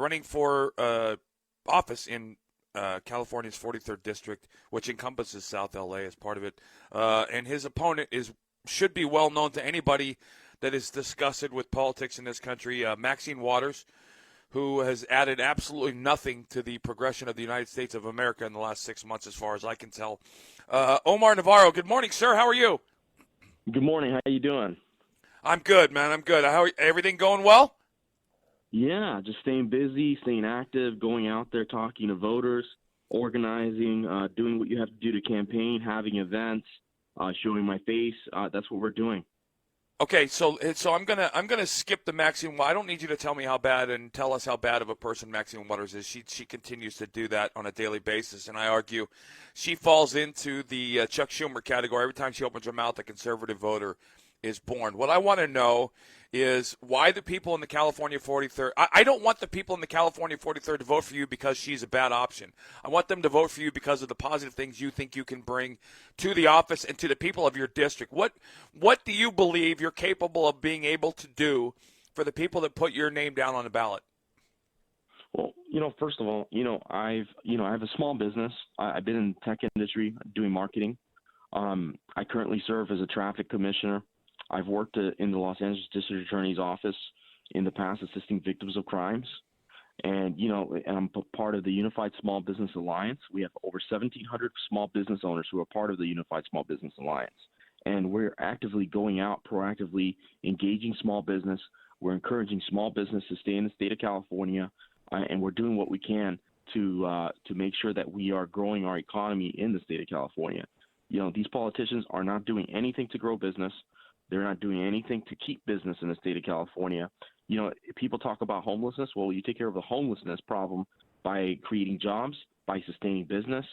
running for office in California's 43rd district, which encompasses South LA as part of it. And his opponent should be well known to anybody that is disgusted with politics in this country, Maxine Waters, who has added absolutely nothing to the progression of the United States of America in the last 6 months, as far as I can tell. Omar Navarro, good morning, sir. How are you? Good morning. How you doing? I'm good, man. I'm good. Everything going well? Yeah, just staying busy, staying active, going out there, talking to voters, organizing, doing what you have to do to campaign, having events, showing my face. That's what we're doing. Okay, so I'm gonna skip the Maxine. I don't need you to tell me how bad and tell us how bad of a person Maxine Waters is. She continues to do that on a daily basis, and I argue she falls into the Chuck Schumer category. Every time she opens her mouth, a conservative voter is born. What I want to know is why the people in the California 43rd. I don't want the people in the California 43rd to vote for you because she's a bad option. I want them to vote for you because of the positive things you think you can bring to the office and to the people of your district. What do you believe you're capable of being able to do for the people that put your name down on the ballot? Well, first of all, I have a small business. I've been in the tech industry doing marketing. I currently serve as a traffic commissioner. I've worked in the Los Angeles District Attorney's office in the past assisting victims of crimes. And, and I'm part of the Unified Small Business Alliance. We have over 1,700 small business owners who are part of the Unified Small Business Alliance. And we're actively going out, proactively engaging small business. We're encouraging small business to stay in the state of California, and we're doing what we can to make sure that we are growing our economy in the state of California. These politicians are not doing anything to grow business. They're not doing anything to keep business in the state of California. People talk about homelessness. Well, you take care of the homelessness problem by creating jobs, by sustaining business.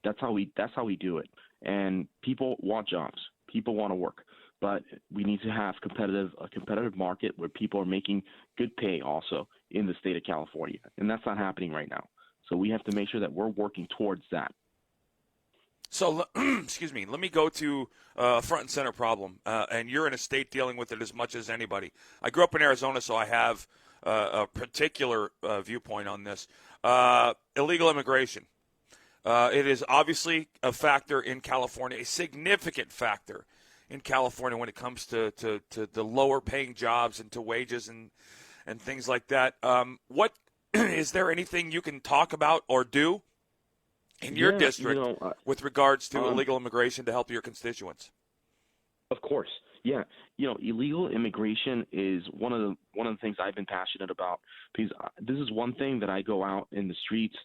That's how we do it. And people want jobs. People want to work. But we need to have a competitive market where people are making good pay also in the state of California. And that's not happening right now. So we have to make sure that we're working towards that. So, excuse me, let me go to a front and center problem, and you're in a state dealing with it as much as anybody. I grew up in Arizona, so I have a particular viewpoint on this. Illegal immigration. It is obviously a factor in California, a significant factor in California when it comes to the lower paying jobs and to wages and things like that. What is there anything you can talk about or do in your district with regards to illegal immigration to help your constituents? Of course. Yeah. Illegal immigration is one of the things I've been passionate about, because this is one thing that I go out in the streets.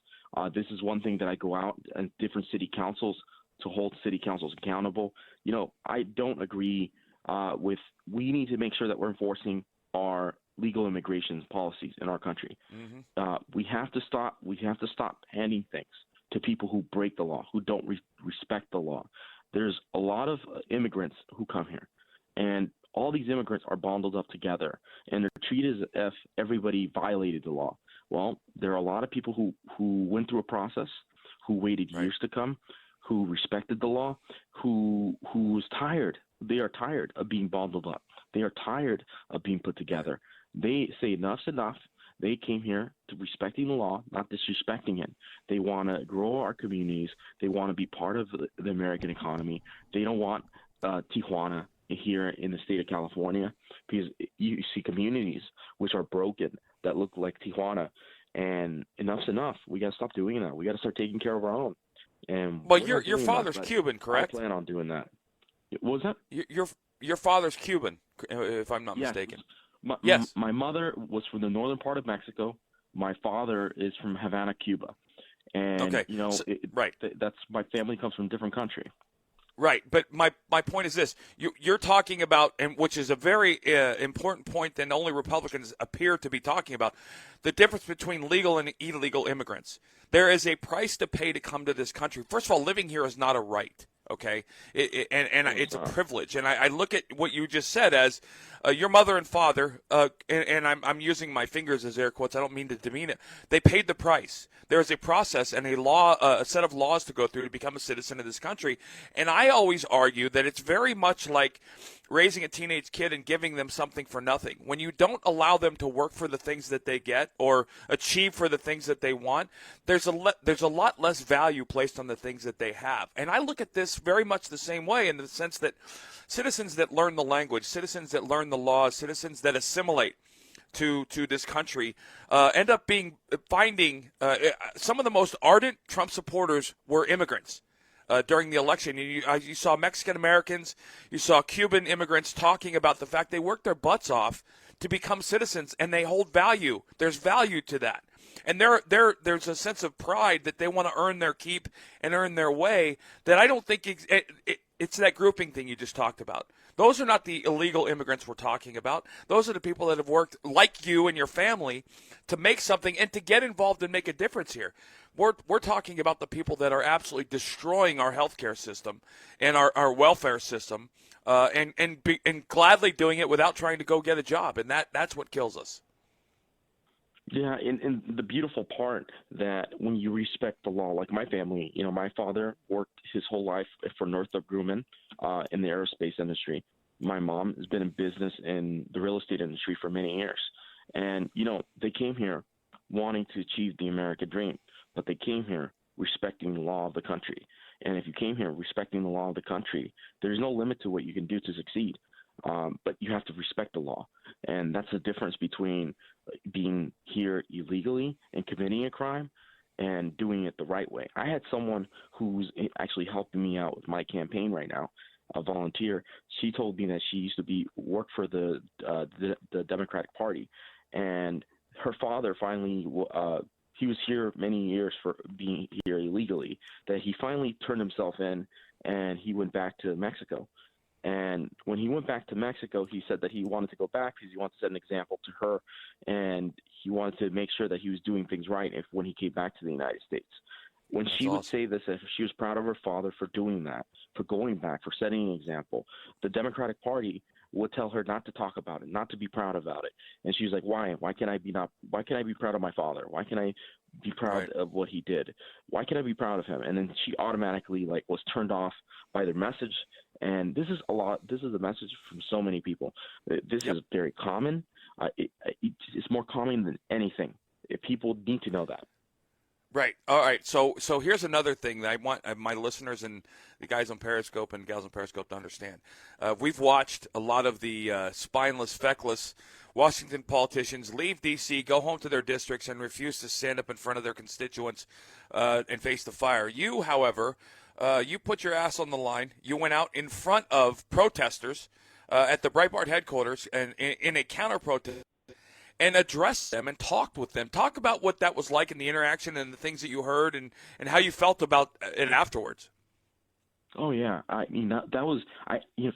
This is one thing that I go out in different city councils to hold city councils accountable. I don't agree we need to make sure that we're enforcing our legal immigration policies in our country. Mm-hmm. We have to stop handing things to people who break the law, who don't respect the law. There's a lot of immigrants who come here, and all these immigrants are bundled up together, and they're treated as if everybody violated the law. Well, there are a lot of people who went through a process, who waited years to come, who respected the law, who was tired. They are tired of being bundled up. They are tired of being put together. They say enough's enough. They came here to respecting the law, not disrespecting it. They want to grow our communities. They want to be part of the American economy. They don't want Tijuana here in the state of California, because you see communities which are broken that look like Tijuana, and enough's enough. We got to stop doing that. We got to start taking care of our own. And but your father's Cuban, correct? I plan on doing that. What was that? Your father's Cuban, if I'm not mistaken. Yes. My mother was from the northern part of Mexico. My father is from Havana, Cuba. And, okay. Right. That's my family comes from a different country. Right. But my point is this. You're talking about, and which is a very important point that only Republicans appear to be talking about, the difference between legal and illegal immigrants. There is a price to pay to come to this country. First of all, living here is not a right. Okay, and It's it's a not. privilege. And I look at what you just said as your mother and father, and I'm using my fingers as air quotes. I don't mean to demean it. They paid the price. There is a process and a law, a set of laws to go through to become a citizen of this country. And I always argue that it's very much like raising a teenage kid and giving them something for nothing. When you don't allow them to work for the things that they get or achieve for the things that they want, there's a lot less value placed on the things that they have. And I look at this very much the same way, in the sense that citizens that learn the language, citizens that learn the laws, citizens that assimilate to this country end up finding some of the most ardent Trump supporters were immigrants. During the election, you saw Mexican Americans, you saw Cuban immigrants talking about the fact they worked their butts off to become citizens, and they hold value. There's value to that. And there's a sense of pride that they want to earn their keep and earn their way that I don't think it's that grouping thing you just talked about. Those are not the illegal immigrants we're talking about. Those are the people that have worked, like you and your family, to make something and to get involved and make a difference here. We're talking about the people that are absolutely destroying our healthcare system and our welfare system, and gladly doing it without trying to go get a job, and that's what kills us. Yeah, and the beautiful part that when you respect the law, like my family, my father worked his whole life for Northrop Grumman in the aerospace industry. My mom has been in business in the real estate industry for many years. And, they came here wanting to achieve the American dream, but they came here respecting the law of the country. And if you came here respecting the law of the country, there's no limit to what you can do to succeed. But you have to respect the law. And that's the difference between being here illegally and committing a crime and doing it the right way. I had someone who's actually helping me out with my campaign right now, a volunteer. She told me that she used to work for the Democratic Party, and her father finally he was here many years for being here illegally, that he finally turned himself in and he went back to Mexico. And when he went back to Mexico, he said that he wanted to go back because he wanted to set an example to her, and he wanted to make sure that he was doing things right when he came back to the United States. When That's she would awesome. say this, if she was proud of her father for doing that, for going back, for setting an example, the Democratic Party would tell her not to talk about it, not to be proud about it. And she was like, why? Why can't I be proud of my father? Why can't I be proud Right. of what he did? Why can't I be proud of him? And then she automatically was turned off by their message. And this is a message from so many people. This Yep. is very common. It's more common than anything. People need to know that. Right. All right. So here's another thing that I want my listeners and the guys on Periscope and gals on Periscope to understand. We've watched a lot of the spineless, feckless Washington politicians leave D.C., go home to their districts, and refuse to stand up in front of their constituents and face the fire. You, however, you put your ass on the line. You went out in front of protesters at the Breitbart headquarters and in a counter-protest, and addressed them and talked with them. Talk about what that was like in the interaction and the things that you heard and how you felt about it afterwards. Oh yeah, I mean that was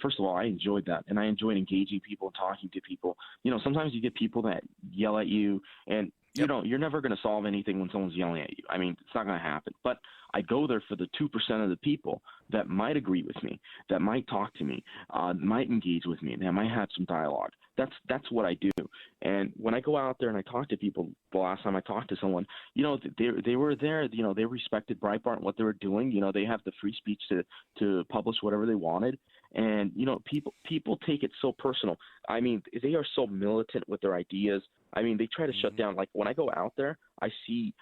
first of all, I enjoyed that, and I enjoyed engaging people and talking to people. Sometimes you get people that yell at you, and Yep. you're never going to solve anything when someone's yelling at you. I mean, it's not going to happen. But I go there for the 2% of the people that might agree with me, that might talk to me, might engage with me, that might have some dialogue. That's what I do. And when I go out there and I talk to people, the last time I talked to someone, they were there. They respected Breitbart and what they were doing. They have the free speech to publish whatever they wanted. And people take it so personal. I mean, they are so militant with their ideas. I mean, they try to shut down. Like when I go out there, I see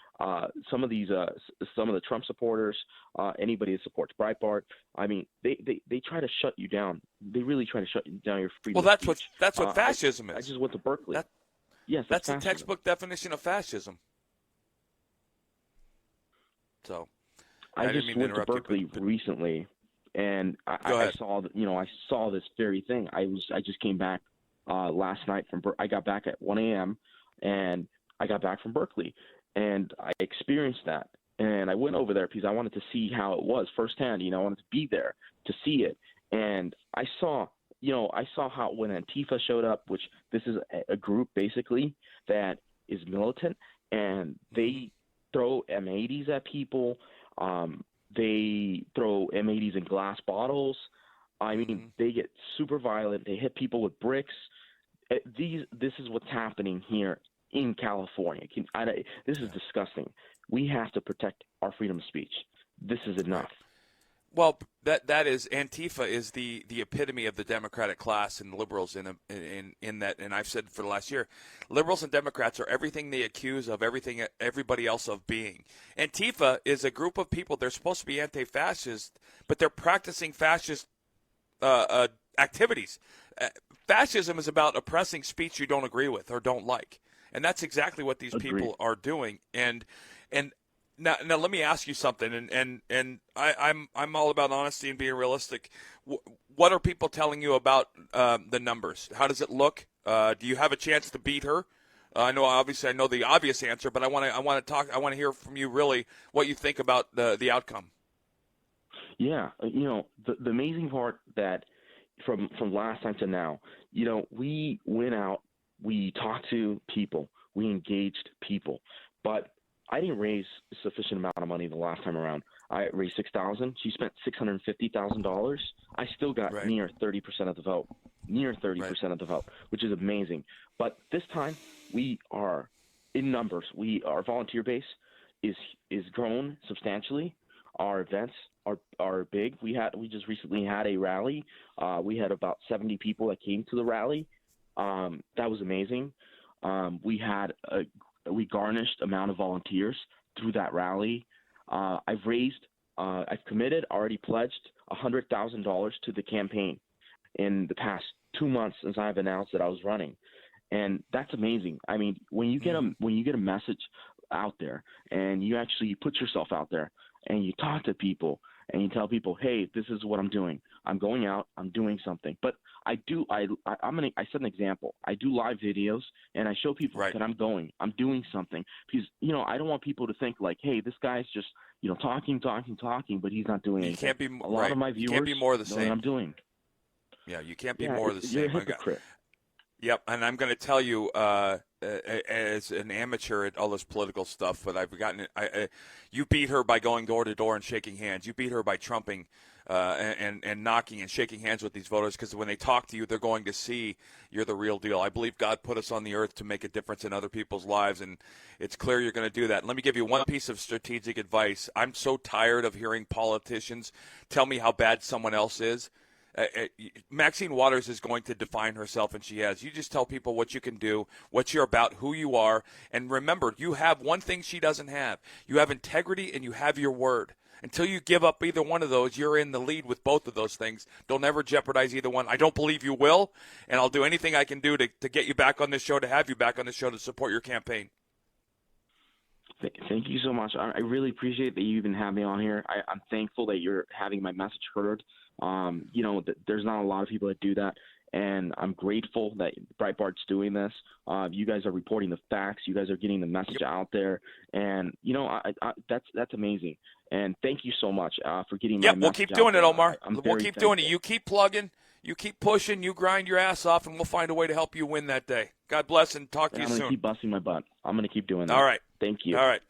some of the Trump supporters, anybody that supports Breitbart. I mean, they try to shut you down. They really try to shut down your freedom Well, of speech. that's what fascism I is. just went to Berkeley. That Yes, that's the fascism. textbook definition of fascism. So I I didn't just mean to went to interrupt you, Berkeley recently, and go I ahead. saw this very thing. I just came back last night I got back at 1 a.m. and I got back from Berkeley, and I experienced that. And I went over there because I wanted to see how it was firsthand. I wanted to be there to see it, and I saw how when Antifa showed up, which this is a group basically that is militant, and they throw M80s at people. They throw M80s in glass bottles. I mean, Mm-hmm. they get super violent. They hit people with bricks. This is what's happening here in California. This is disgusting. We have to protect our freedom of speech. This is enough. Well, that is Antifa is the epitome of the Democratic class and liberals in that, and I've said for the last year, liberals and Democrats are everything they accuse of everybody else of being. Antifa is a group of people. They're supposed to be anti-fascist, but they're practicing fascist activities. Fascism is about oppressing speech you don't agree with or don't like, and that's exactly what these Agreed. people are doing. And now let me ask you something, and I'm all about honesty and being realistic. What are people telling you about the numbers? How does it look? Do you have a chance to beat her? I know the obvious answer, but I want to hear from you really what you think about the outcome. Yeah, the amazing part that from last time to now, we went out, we talked to people, we engaged people, but I didn't raise a sufficient amount of money the last time around. I raised $6,000. She spent $650,000. I still got near 30% of the vote, of the vote, which is amazing. But this time we are in numbers. Our volunteer base is grown substantially. Our events are big. We just recently had a rally. We had about 70 people that came to the rally. That was amazing. We garnished amount of volunteers through that rally. I've committed, already pledged $100,000 to the campaign in the past 2 months since I've announced that I was running, and that's amazing. I mean, when you get a message out there and you actually put yourself out there and you talk to people and you tell people, hey, this is what I'm doing. I'm going out. I'm doing something. But I set an example. I do live videos and I show people that I'm doing something, because I don't want people to think like, hey, this guy's just talking, but he's not doing anything. You can't be a lot of my viewers can't be more the know same. what I'm doing. Yeah, you can't be more the same. You're a hypocrite. Yep, and I'm going to tell you, as an amateur at all this political stuff, but I've gotten you beat her by going door to door and shaking hands. You beat her by trumping and knocking and shaking hands with these voters, because when they talk to you, they're going to see you're the real deal. I believe God put us on the earth to make a difference in other people's lives, and it's clear you're going to do that. And let me give you one piece of strategic advice. I'm so tired of hearing politicians tell me how bad someone else is. Maxine Waters is going to define herself, and she has. You just tell people what you can do, what you're about, who you are, and remember, you have one thing she doesn't have. You have integrity and you have your word. Until you give up either one of those, you're in the lead with both of those things. Don't ever jeopardize either one. I don't believe you will, and I'll do anything I can do to get you back on this show, to have you back on this show, to support your campaign. Thank you so much. I really appreciate that you even have me on here. I'm thankful that you're having my message heard. There's not a lot of people that do that, and I'm grateful that Breitbart's doing this. You guys are reporting the facts. You guys are getting the message out there, and that's amazing. And thank you so much for getting my message. We'll keep doing it, Omar. We'll keep doing it. thankful. You keep plugging, you keep pushing, you grind your ass off, and we'll find a way to help you win that day. God bless, and talk to you soon. I'm going to keep busting my butt. I'm going to keep doing that. All right. Thank you. All right.